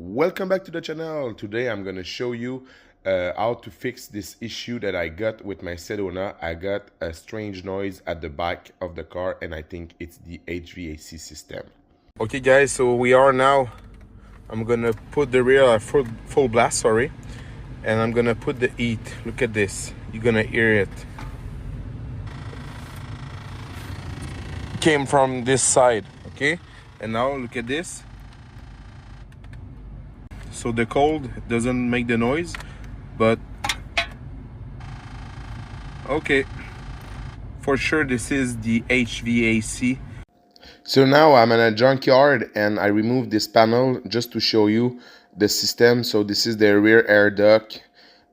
Welcome back to the channel. Today I'm gonna show you how to fix this issue that I got with my Sedona. I got a strange noise at the back of the car and I think it's the HVAC system. Okay guys, so we are now, I'm gonna put the rear at full blast, sorry, and I'm gonna put the heat. Look at this, you're gonna hear it. Came from this side, okay? And now look at this. So the cold doesn't make the noise, but okay, for sure this is the HVAC. So now I'm in a junkyard and I removed this panel just to show you the system. So this is the rear air duct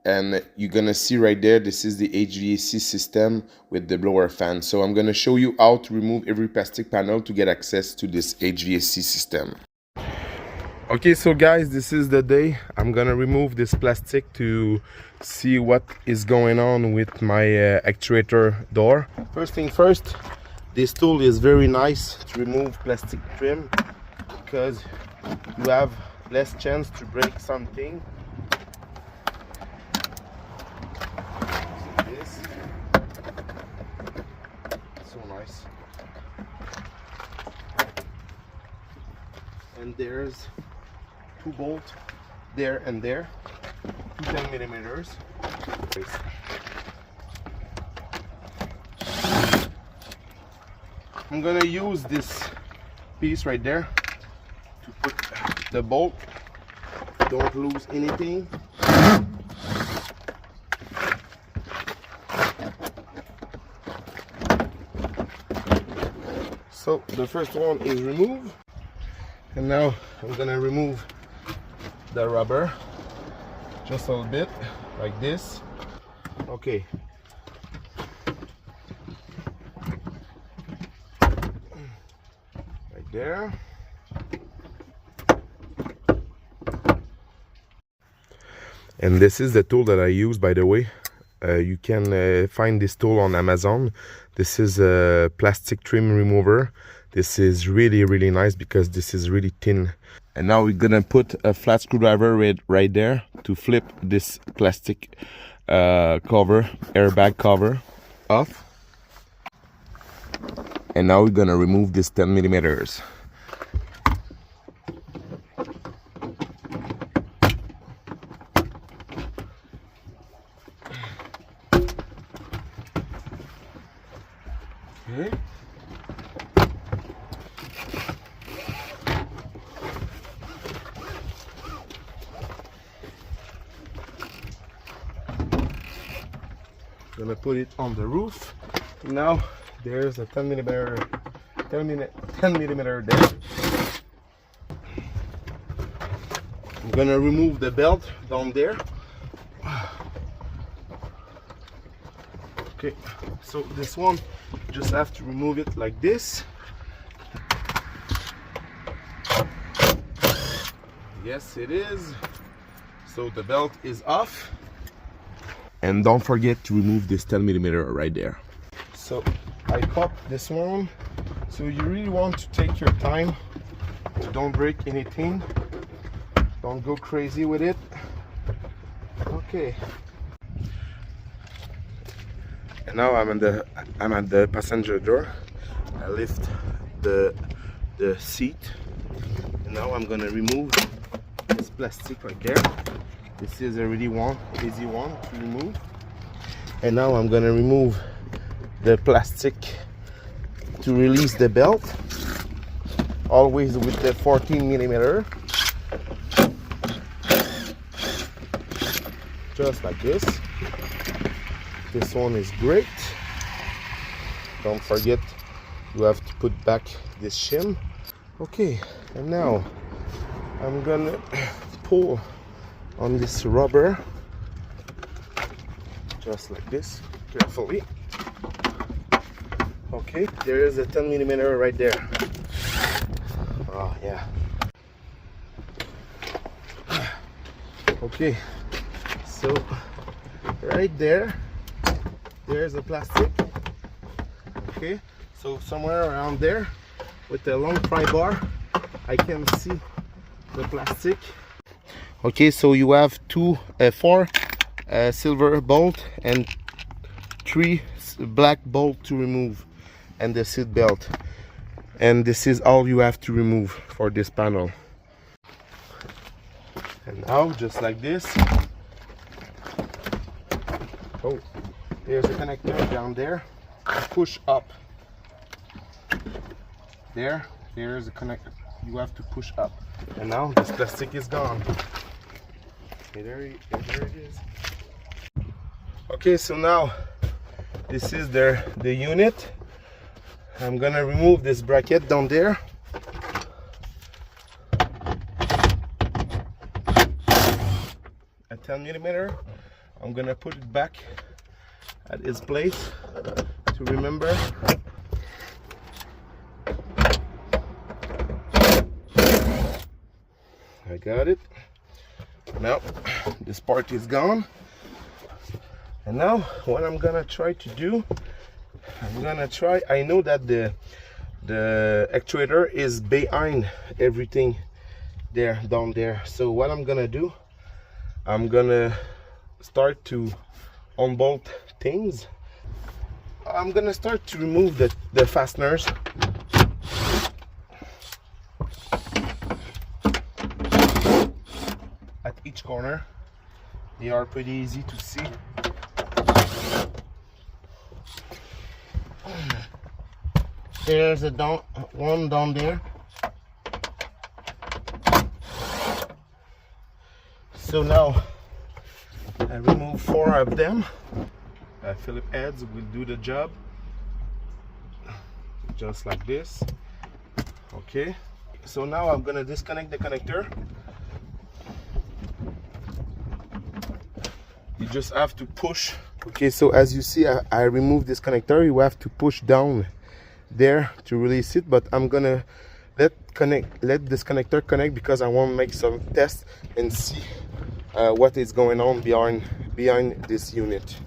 and you're gonna see right there, this is the HVAC system with the blower fan. So I'm gonna show you how to remove every plastic panel to get access to this HVAC system. Okay, so guys, this is the day. I'm gonna remove this plastic to see what is going on with my actuator door. First thing first, this tool is very nice to remove plastic trim because you have less chance to break something. See this? So nice. And there's 2 bolts there and there, 2 10mm. I'm gonna use this piece right there to put the bolt. Don't lose anything. So the first one is removed, and now I'm gonna remove the rubber just a little bit like this. Okay, right there. And this is the tool that I use, by the way. You can find this tool on Amazon. This is a plastic trim remover. This is really nice because this is really thin. And now we're gonna put a flat screwdriver right there to flip this plastic cover, airbag cover off. And now we're gonna remove this 10mm. Okay. Gonna put it on the roof. Now there's a 10mm there. I'm gonna remove the belt down there. Okay, so this one, just have to remove it like this. Yes, it is. So the belt is off. And don't forget to remove this 10mm right there. So I popped this one. So you really want to take your time. Don't break anything. Don't go crazy with it. Okay. And now I'm at the passenger door. I lift the seat. And now I'm gonna remove this plastic right there. This is a really easy one to remove. And now I'm gonna remove the plastic to release the belt. Always with the 14mm. Just like this. This one is great. Don't forget you have to put back this shim. Okay, and now I'm gonna pull on this rubber just like this, carefully. Okay, there is a 10mm right there. Oh yeah. Okay, so right there, there's a plastic. Okay, so somewhere around there with the long pry bar I can see the plastic. Okay, so you have four silver bolt and 3 black bolt to remove, and the seat belt, and this is all you have to remove for this panel. And now, just like this, oh, there's a connector down there. Push up. There's a connector. You have to push up. And now this plastic is gone. Okay, there it is. Okay, so now this is the unit. I'm gonna remove this bracket down there. A 10mm. I'm gonna put it back at its place to remember. I got it. Now this part is gone. And now what I'm gonna try to do, I know that the actuator is behind everything there, down there. So what I'm gonna do, I'm gonna start to unbolt things. I'm gonna start to remove the fasteners. At each corner. They are pretty easy to see. There's one down there. So now I remove 4 of them. Phillips heads will do the job, just like this. Okay, so now I'm gonna disconnect the connector. You just have to push. Okay, so as you see, I removed this connector. You have to push down there to release it, but I'm gonna let this connector connect because I want to make some tests and see what is going on behind this unit.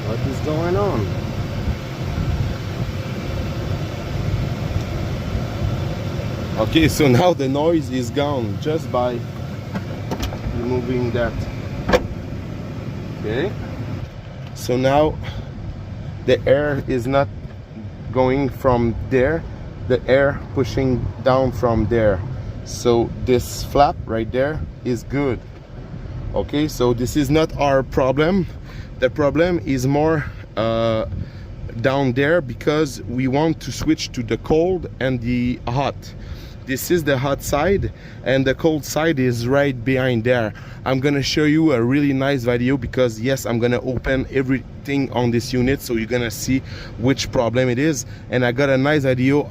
What is going on? Okay, so now the noise is gone just by removing that. Okay, so now the air is not going from there, the air pushing down from there. So this flap right there is good. Okay, so this is not our problem. The problem is more down there because we want to switch to the cold and the hot. This is the hot side and the cold side is right behind there. I'm gonna show you a really nice video because yes, I'm gonna open everything on this unit so you're gonna see which problem it is. And I got a nice video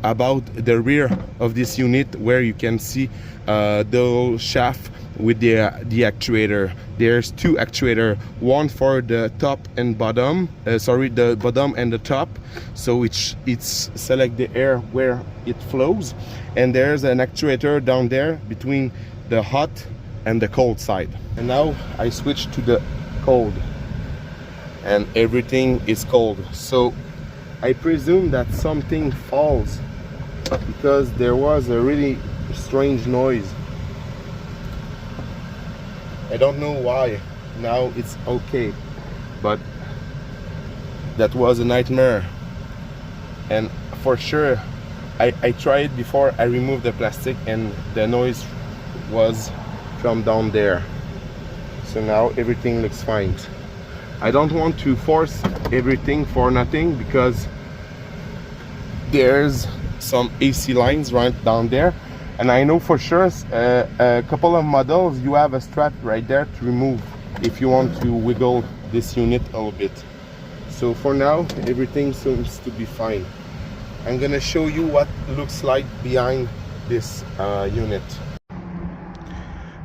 about the rear of this unit where you can see the little shaft with the actuator. There's 2 actuators, one for the top and bottom, the bottom and the top, so it's select the air where it flows, and there's an actuator down there between the hot and the cold side. And now I switch to the cold and everything is cold. So I presume that something falls because there was a really strange noise. I don't know why. Now it's okay, but that was a nightmare. And for sure, I tried before I removed the plastic and the noise was from down there. So now everything looks fine. I don't want to force everything for nothing because there's some AC lines right down there. And I know for sure a couple of models you have a strap right there to remove if you want to wiggle this unit a little bit. So for now everything seems to be fine. I'm gonna show you what looks like behind this unit.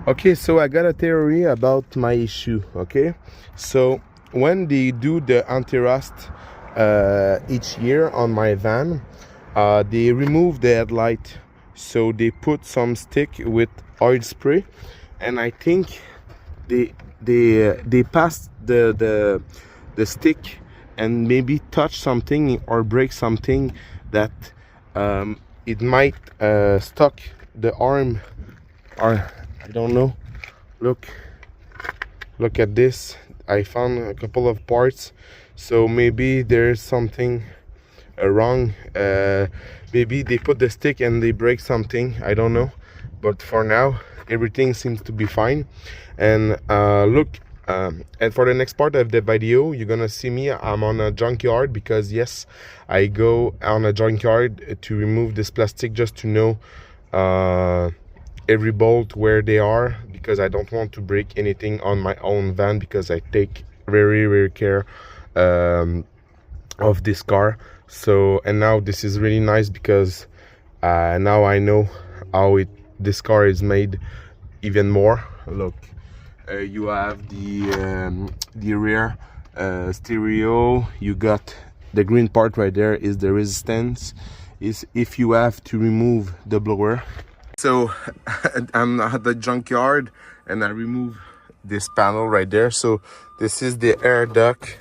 Okay, so I got a theory about my issue. Okay, so when they do the anti-rust each year on my van. They remove the headlight, so they put some stick with oil spray, and I think they passed the stick and maybe touch something or break something that it might stuck the arm, or I don't know. Look at this. I found a couple of parts, so maybe there's something wrong. Maybe they put the stick and they break something, I don't know, but for now everything seems to be fine. And look, and for the next part of the video, you're gonna see me, I'm on a junkyard, because yes, I go on a junkyard to remove this plastic just to know every bolt where they are, because I don't want to break anything on my own van, because I take very care of this car. So, and now this is really nice, because now I know how this car is made even more. Look, you have the rear stereo. You got the green part right there is the resistance, is if you have to remove the blower. So I'm at the junkyard and I remove this panel right there. So this is the air duct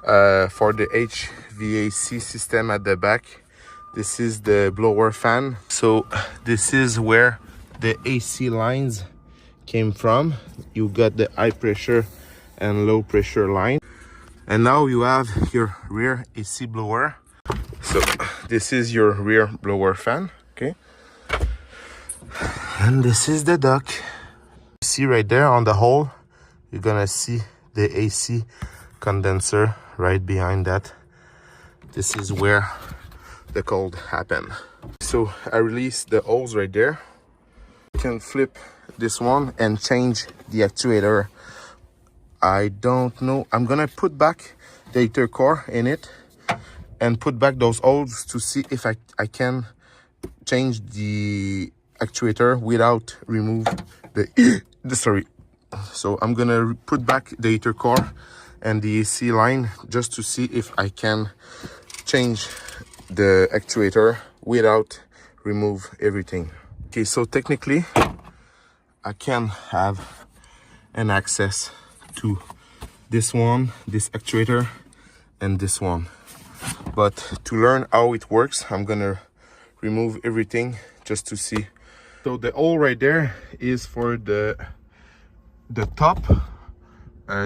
for the HVAC system at the back. This is the blower fan. So this is where the AC lines came from. You got the high pressure and low pressure line, and now you have your rear AC blower. So this is your rear blower fan, okay, and this is the duct. See right there on the hole, you're gonna see the AC condenser right behind that. This is where the cold happen. So I release the hose right there. You can flip this one and change the actuator. I don't know, I'm gonna put back the heater core in it and put back those holes to see if I can change the actuator without remove the sorry. So I'm gonna put back the heater core and the AC line just to see if I can change the actuator without remove everything. Okay, so technically I can have an access to this one, this actuator, and this one, but to learn how it works, I'm gonna remove everything just to see. So the hole right there is for the top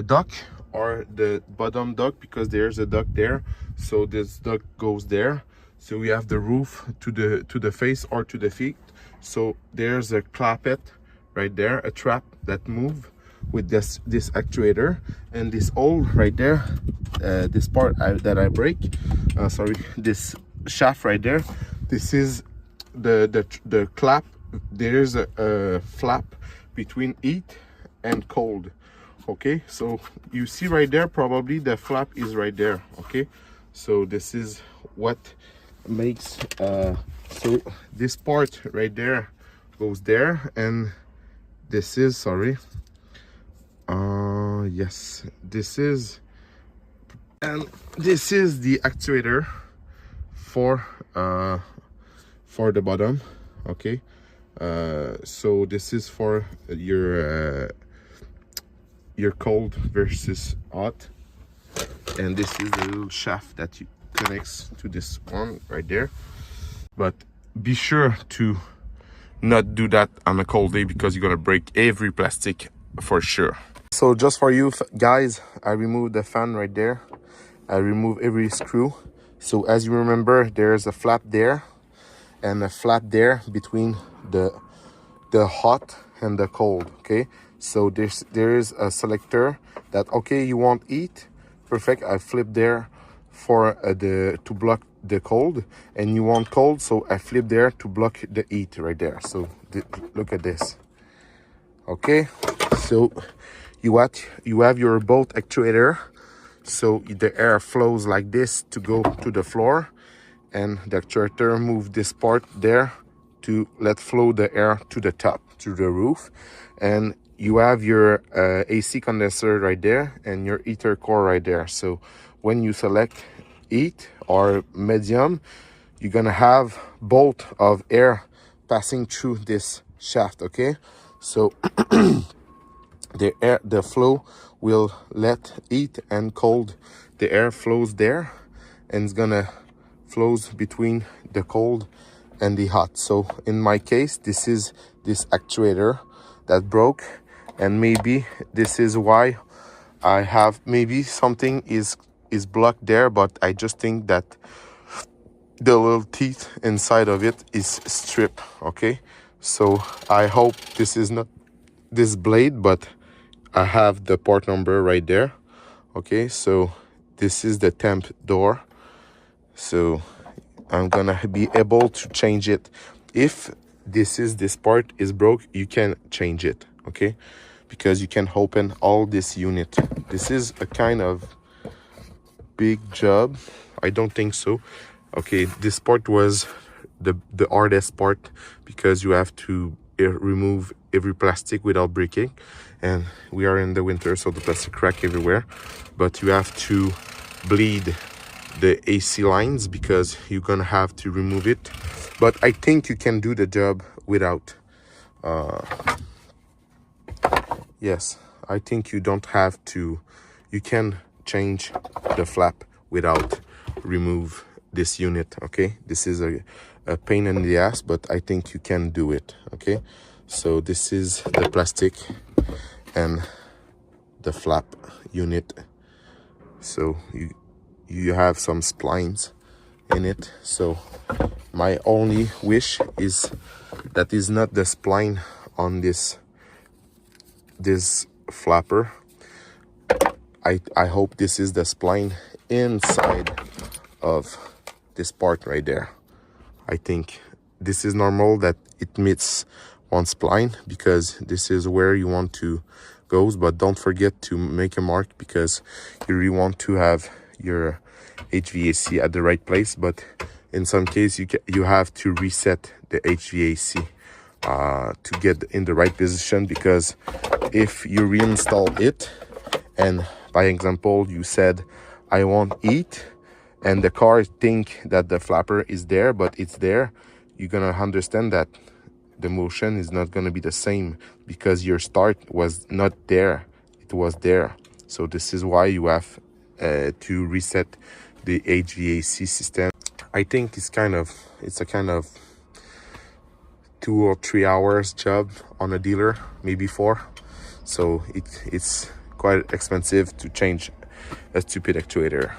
duct or the bottom duct, because there's a duct there, so this duct goes there. So we have the roof to the face or to the feet. So there's a clapet right there, a trap that move with this actuator, and this hole right there, this part that I break, sorry, this shaft right there, this is the clap. There's a flap between heat and cold. Okay, so you see right there, probably the flap is right there. Okay, so this is what makes so this part right there goes there, and this is, sorry, yes, this is, and this is the actuator for the bottom. Okay, so this is for your cold versus hot, and this is the little shaft that you connects to this one right there. But be sure to not do that on a cold day, because you're gonna break every plastic for sure. So just for you guys, I removed the fan right there. I remove every screw. So as you remember, there's a flap there and a flap there between the hot and the cold. Okay, so there is a selector that, okay, you want heat, perfect, I flip there for to block the cold, and you want cold, so I flip there to block the heat right there. So look at this. Okay, so you have your bolt actuator, so the air flows like this to go to the floor, and the actuator move this part there to let flow the air to the top, to the roof. And you have your AC condenser right there and your heater core right there. So when you select heat or medium, you're gonna have bolt of air passing through this shaft, okay? So the flow will let heat and cold, the air flows there, and it's gonna flows between the cold and the hot. So in my case, this is this actuator that broke, and maybe this is why I have, maybe something is blocked there, but I just think that the little teeth inside of it is stripped, okay? So I hope this is not this blade, but I have the part number right there, okay? So this is the temp door, so I'm gonna be able to change it. If this part is broke, you can change it, okay? Because you can open all this unit. This is a kind of big job. I don't think so. Okay, this part was the hardest part, because you have to remove every plastic without breaking, and we are in the winter, so the plastic crack everywhere. But you have to bleed the AC lines because you're gonna have to remove it. But I think you can do the job without. Yes, I think you don't have to. You can change the flap without remove this unit, okay? This is a pain in the ass, but I think you can do it, okay? So this is the plastic and the flap unit. So you have some splines in it. So my only wish is that is not the spline on this flapper. I hope this is the spline inside of this part right there. I think this is normal that it meets one spline, because this is where you want to go, but don't forget to make a mark, because you really want to have your HVAC at the right place. But in some case you have to reset the HVAC to get in the right position, because if you reinstall it, and by example you said I want heat, and the car think that the flapper is there, but it's there, you're gonna understand that the motion is not gonna be the same, because your start was not there, it was there. So this is why you have to reset the HVAC system. I think it's a kind of 2 or 3 hours job on a dealer, maybe 4. So it's quite expensive to change a stupid actuator.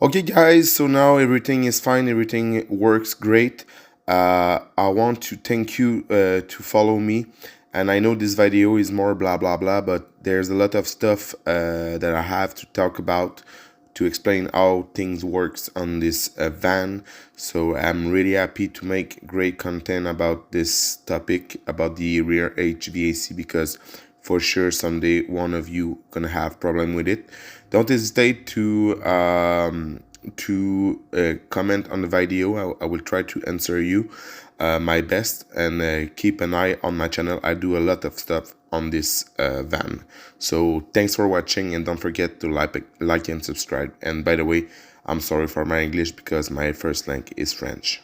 Okay guys, so now everything is fine, everything works great. I want to thank you to follow me, and I know this video is more blah blah blah, but there's a lot of stuff that I have to talk about to explain how things works on this van. So I'm really happy to make great content about this topic, about the rear HVAC, because for sure someday one of you gonna have problem with it. Don't hesitate to comment on the video. I will try to answer you my best, and keep an eye on my channel. I do a lot of stuff on this van. So thanks for watching, and don't forget to like and subscribe. And by the way, I'm sorry for my English, because my first language is French.